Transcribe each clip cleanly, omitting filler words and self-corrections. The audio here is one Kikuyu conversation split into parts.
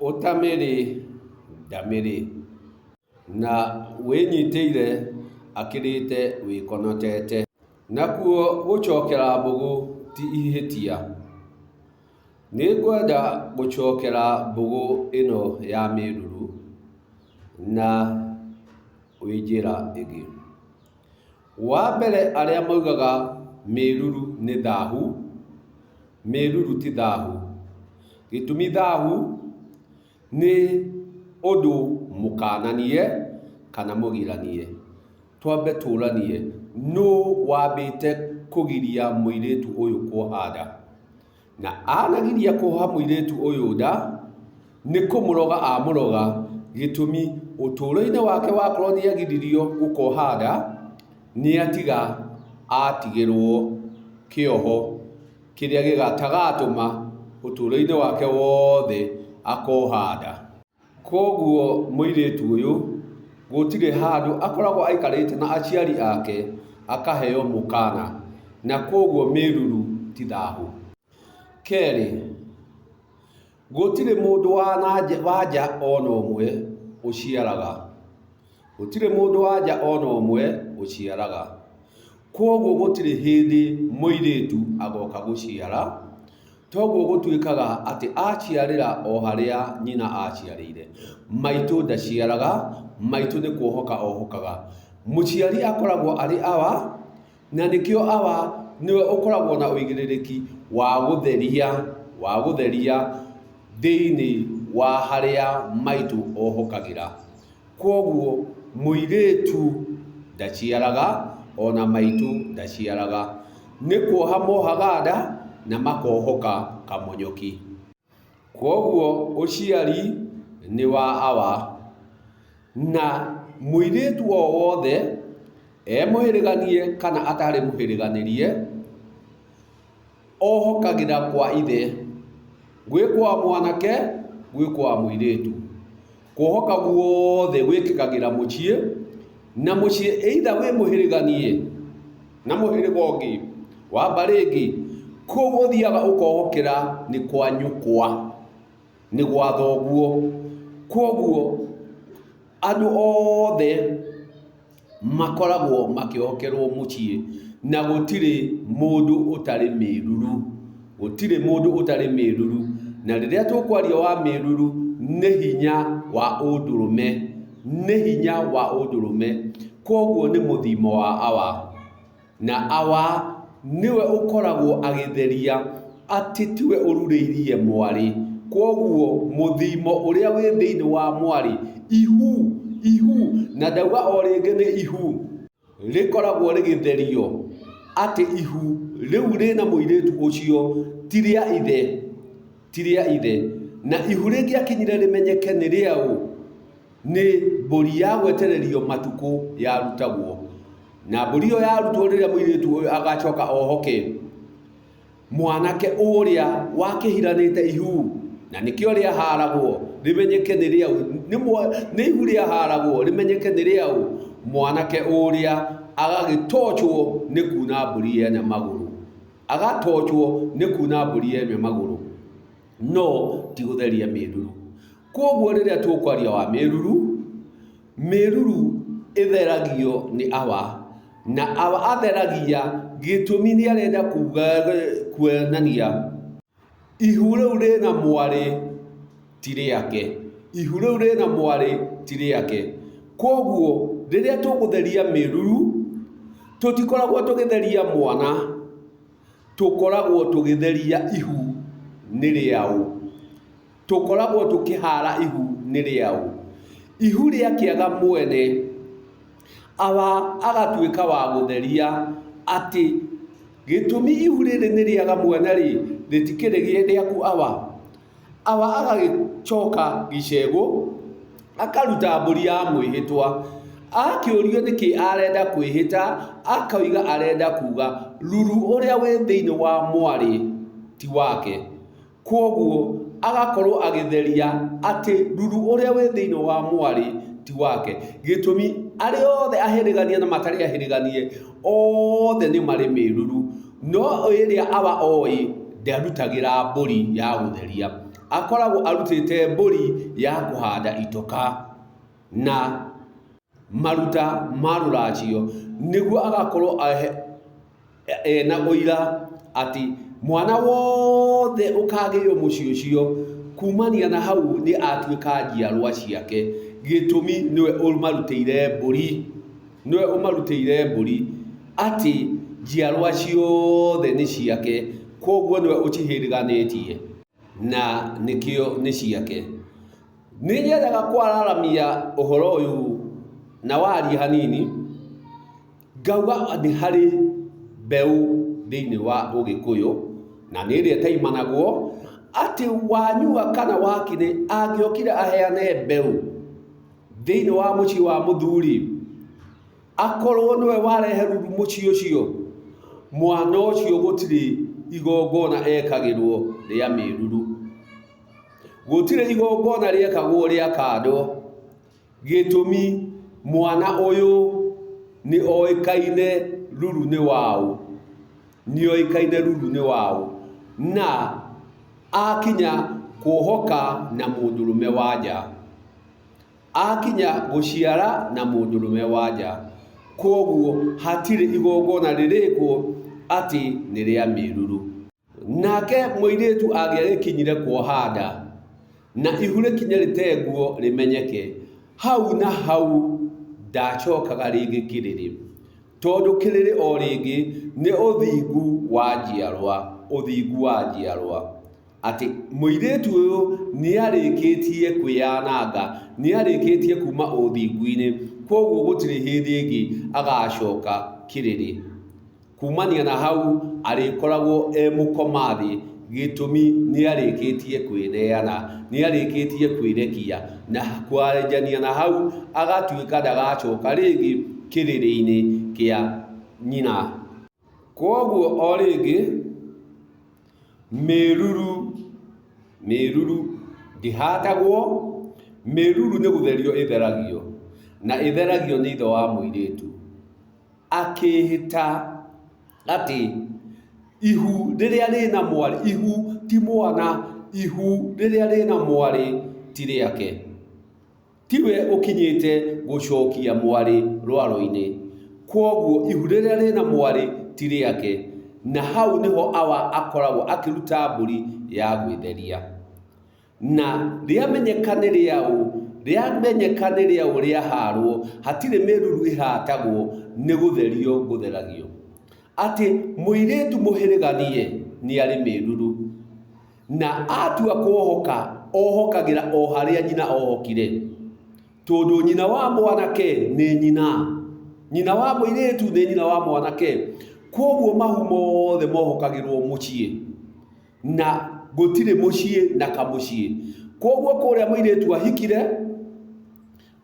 Utamiri ndamiri na winyitire akirite wikonotete nakuo gucokera mbugu ti ihitia. Nĩngwenda gucokera mbugu ino ya mĩruru na wĩnjĩra ĩngĩ. Wa mbere arĩa maugaga mĩruru nĩ thahu, mĩruru ti thahu. Gĩtũmi thahu nĩ ũndũ mũkananie kana mũgiranie. Twambe tũranie nũ wambĩte kũgiria mũirĩtu ũyũ kuoha nda, na anagiria kuoha mũirĩtu ũyũ nda nĩ kũmũroga amũroga. Gĩtũmi ũtũũro-inĩ wake wakorwo nĩagiririo gũkoha nda, nĩatiga atigĩrwo kĩoho kĩrĩa gĩgatagatũma ũtũũro-inĩ wake wothe akoha nda. Koguo mũirĩtu ũyũ gũtirĩ handũ akoragwo aikarĩte na aciari ake akaheo mũkana, na koguo mĩruru ti thahu. Kerĩ, gũtirĩ mũndũ wa nja ona ũmwe ũciaraga. Gũtirĩ mũndũ wa nja ona ũmwe ũciaraga. Koguo gũtirĩ hĩndĩ mũirĩtu agoka gũciara, toguo gũtuĩkaga atĩ aciarĩra o harĩa nyina aciarĩire. Maitũ ndaciaraga, maitũ nĩ kuohoka ohokaga. Mũciari akoragwo arĩ awa, na nĩkĩo awa nĩwe ũkoragwo na ũigĩrĩrĩki wa gũtheria thĩinĩ wa harĩa maitũ ohokagĩra. Koguo mũirĩtu ndaciaraga, ona maitũ ndaciaraga. Nĩ kuoha mohaga nda na makohoka kamonyoki. Koguo ũciari nĩ wa awa, na mũirĩtu o wothe mũhĩrĩganie kana atarĩ mũhĩrĩganĩrie ohokagĩra kwa ithe. Gwĩ kwa mwanake, gwĩ kwa mũirĩtu. Kuohoka guothe gwĩkĩkagĩra mũciĩ, na mũciĩ either wĩ mũhĩrĩganie na mũhĩrĩga ũngĩ wa mbarĩ ĩngĩ, koguo ũthiaga ũkohokera nĩ kwa nyũkwa, nĩ gwa thoguo. Koguo andũ othe makoragwo makĩohokerwo mũciĩ, na gũtirĩ mũndũ ũtarĩ mĩruru. Gũtirĩ mũndũ ũtarĩ mĩruru. Na rĩrĩa tũkwaria wa mĩruru nĩ hinya wa ũndũrũme, nĩ hinya wa ũndũrũme. Koguo nĩ mũthimo wa awa, na awa nĩwe ũkoragwo agĩtheria atĩ tiwe ũrurĩirie mwarĩ. Koguo mũthimo ũrĩa wĩ thĩinĩ wa mwarĩ, ihu na ndauga o rĩngĩ nĩ ihu, rĩkoragwo rĩgĩtherio atĩ ihu rĩu rĩna mũirĩtu ũcio ti rĩa ithe. Na ihu rĩngĩakinyire rĩmenyeke nĩ rĩaũ, nĩ mbũri ya gwetererio matukũ yarutagwo. Na mbũri ĩyo yarutwo rĩrĩa mũirĩtu ũyũ agacoka ohoke, mwanake ũrĩa wakĩhiranĩte ihu, na nĩkĩo rĩaharagwo rĩmenyeke nĩ rĩaũ, nĩ ihu rĩaharagwo rĩmenyeke nĩ rĩaũ, mwanake ũrĩa agagĩtochwo nĩ kuna mbũri yene magũrũ, agatochwo nĩ kuna mbũri yene magũrũ, no ti gũtheria mĩruru. Koguo rĩrĩa tũkwaria wa mĩruru ĩtheragio nĩ awa, na awa atheragia gĩtũmi nĩ arenda kuonania ihu rĩu rĩna mwarĩ ti rĩake, ihu rĩu rĩna mwarĩ ti rĩake. Koguo rĩrĩa tũgũtheria mĩruru, tũtikoragwo tũgĩtheria mwana, tũkoragwo tũgĩtheria ihu nĩ rĩaũ, tũkoragwo tũkĩhara ihu nĩ rĩaũ. Ihu rĩakĩaga mwene, awa agatuĩka wa gũtheria atĩ gĩtũmi ihu rĩrĩ nĩ rĩaga mwene rĩtikĩrĩ rĩaku awa. Awa agagĩcoka gĩcegũ akaruta mbũri ya mwĩhĩtwa, akĩũrio nĩkĩ arenda kwĩhĩta, akauga arenda kuga ruru ũrĩa wĩ thĩinĩ wa mwarĩ ti wake. Koguo agakorwo agĩtheria atĩ ruru ũrĩa wĩ thĩinĩ wa mwarĩ ti wake. Gĩtũmi arĩa othe ahĩrĩganie na matarĩ ahĩrĩganie othe nĩ marĩ mĩruru, no ĩrĩa awa oĩ ndarutagĩra mbũri ya gũtheria. akoragwo arutĩte mbũri ya kũhanda itoka na maruta ma rũracio, nĩguo agakorwo ena ũira atĩ mwana wothe ũkagĩrĩrwo mũciĩ ũcio kumania na hau nĩ atuĩka njiarwa ciake, gĩtũmi nĩwe ũmarutĩire mbũri atĩ njiarwa ciothe nĩ ciake, koguo nĩwe ũcihĩrĩganĩtie na nĩkĩo nĩ ciake. Nĩ nyendaga kwararamia ũhoro ũyũ na waria hanini, ngauga nĩ harĩ mbeũ thĩinĩ wa Ũgĩkũyũ na nĩ ĩrĩa ĩtaimanagwo atĩ wanyua kana wakire angĩokire aheane mbeũ thĩinĩ wa mũciĩ wa mũthuri, akorwo nĩwe warehe ruru mũciĩ ũcio, mwana ũcio gũtirĩ igongona ekagĩrwo rĩa mĩruru, gũtirĩ igongona rĩekagwo rĩa kando, gĩtũmi mwana ũyũ nĩ oĩkaine ruru nĩ wao, na akinya kuohoka na mũndũrũme wa nja, akinya gũciara na mũndũrũme wa nja, koguo hatirĩ igongona rĩrĩkwo atĩ nĩ rĩa mĩruru. Nake mũirĩtu angĩagĩkinyire kuoha nda na ihu rĩkinye rĩtenguo rĩmenyeke, hau na hau ndacokaga rĩngĩ kĩrĩrĩ, tondũ kĩrĩrĩ o rĩngĩ nĩ ũthingu wa njiarwa, atĩ mũirĩtu ũyũ nĩ arĩkĩtie kwĩyananga, nĩ arĩkĩtie kuma ũthingu-inĩ, koguo gũtirĩ hĩndĩ ĩngĩ agacoka kĩrĩrĩ. Kumania na hau arĩkoragwo mũkoma thĩ, gĩtũmi nĩ arĩkĩtie kwĩneana, nĩ arĩkĩtie kwĩrekia, na kwarĩnjania na hau agatuĩka ndagacoka rĩngĩ kĩrĩrĩ-inĩ kĩa nyina. Koguo o rĩngĩ mĩruru ndĩhatagwo, mĩruru nĩ gũtherio ĩtheragio, na ĩtheragio nĩ ithe wa mũirĩtu akĩhĩta atĩ ihu rĩrĩa rĩna mwarĩ, ihu ti mwana, ihu rĩrĩa rĩna mwarĩ ti rĩake, tiwe ũkinyĩte gũcokia mwarĩ rwaro-inĩ, koguo ihu rĩrĩa rĩna mwarĩ ti rĩake, na hau nĩho akoragwo akĩruta mbũri ya gwĩtheria. Na rĩamenyeka nĩ rĩaũ rĩaharwo, hatirĩ mĩruru ĩhatagwo, nĩ gũtherio gũtheragio, atĩ mũirĩtu mũhĩrĩganie nĩ arĩ mĩruru, na atua kuohoka ohokagĩra o harĩa nyina ohokire, tondũ nyina wa mwanake nĩ nyina wa mũirĩtu nĩ nyina wa mwanake, koguo mahu mothe mohokagĩrwo mũciĩ, na gũtirĩ mũciĩ na kamũciĩ. Koguo kũrĩa mũirĩtu ahikire,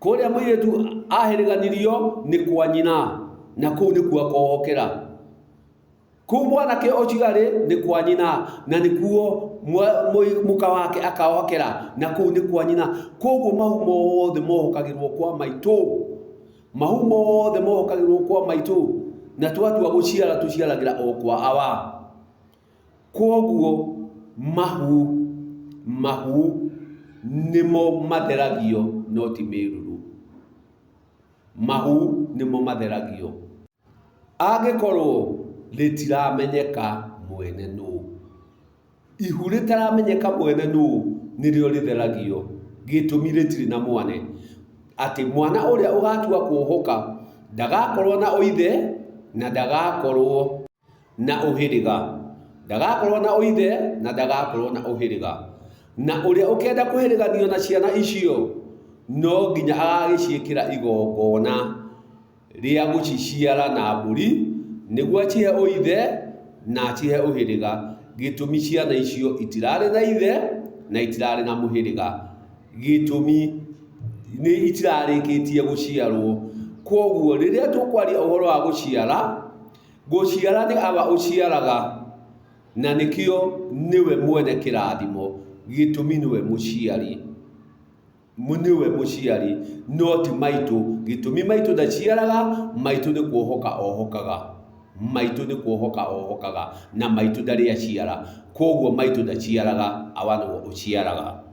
kũrĩa mũirĩtu ahĩrĩganirio nĩ kwa nyina, na kũu nĩkuo akohokera. Kũu mwanake ũcio arĩ nĩ kwa nyina, na nĩkuo mũka wake akaohokera, na kũu nĩ kwa nyina. Koguo mahu mothe mohokagĩrwo kwa maitũ, na twatua gũciara tũciaragĩra o kwa awa. Koguo mahu nĩmo matheragio, no ti mĩruru. Mahu nĩmo matheragio, angĩkorwo rĩtiramenyeka mwene nũ. Ihu rĩtaramenyeka mwene nũ nĩrĩo rĩtheragio, gĩtũmi rĩtirĩ na mwane, atĩ mwana ũrĩa ũgatua kuohoka ndagakorwo na ũithe na ndagakorwo na ũhĩrĩga, na ũrĩa ũkenda kũhĩrĩganio na ciana icio no nginya agagĩciĩkĩra igongona rĩa gũciciara na mbũri, nĩguo acihe ũithe na acihe ũhĩrĩga, gĩtũmi ciana icio itirarĩ na ithe na itirarĩ na mũhĩrĩga, gĩtũmi nĩ itirarĩkĩtie gũciarwo. Koguo rĩrĩa tũkwaria ũhoro wa gũciara nĩ aba ũciaraga, na nĩkĩo nĩwe mwene kĩrathimo, gĩtũmi nĩwe mũciari, no ti maitũ, gĩtũmi maitũ ndaciaraga, maitũ nĩ kuohoka ohokaga. maitũ nĩ kuohoka ohokaga na maitũ ndarĩ aciara, koguo maitũ ndaciaraga, awa nĩwe ũciaraga.